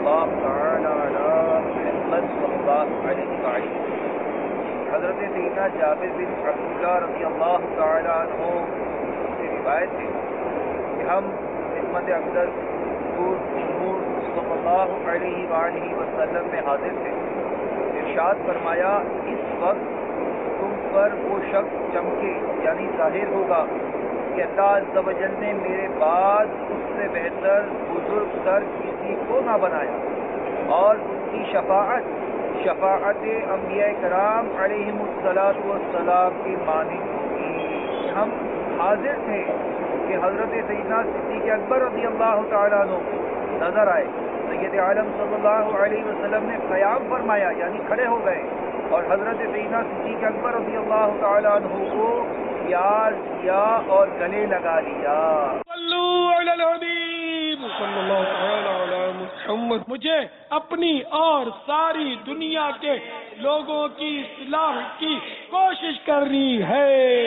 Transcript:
اللہ تعالی علی محمد صلی اللہ علیہ وسلم۔ حضرت سیدنا جابر بن عبداللہ رضی اللہ تعالی عنہ سے روایت ہے کہ ہم خدمت اقدس نور صلی اللہ علیہ وآلہ وسلم میں حاضر تھے۔ ارشاد فرمایا اس وقت تم پر وہ شخص چمکے یعنی ظاہر ہوگا کہ اللہ عز و جل نے میرے بعد اس سے بہتر بزرگ تر کسی کو نہ بنایا، اور اس کی شفاعت انبیاء کرام علیہم الصلاۃ والسلام کی مانند ہوگی۔ ہم حاضر تھے کہ حضرت سیدنا صدیق اکبر رضی اللہ تعالیٰ عنہ نظر آئے۔ سید عالم صلی اللہ علیہ وسلم نے قیام فرمایا یعنی کھڑے ہو گئے، اور حضرت سیدنا صدیق اکبر رضی اللہ تعالیٰ عنہ کو پیار کیا اور گلے لگا لیا۔ صلو علی الحبیب صلی اللہ تعالی علی محمد۔ مجھے اپنی اور ساری دنیا کے لوگوں کی اصلاح کی کوشش کرنی ہے۔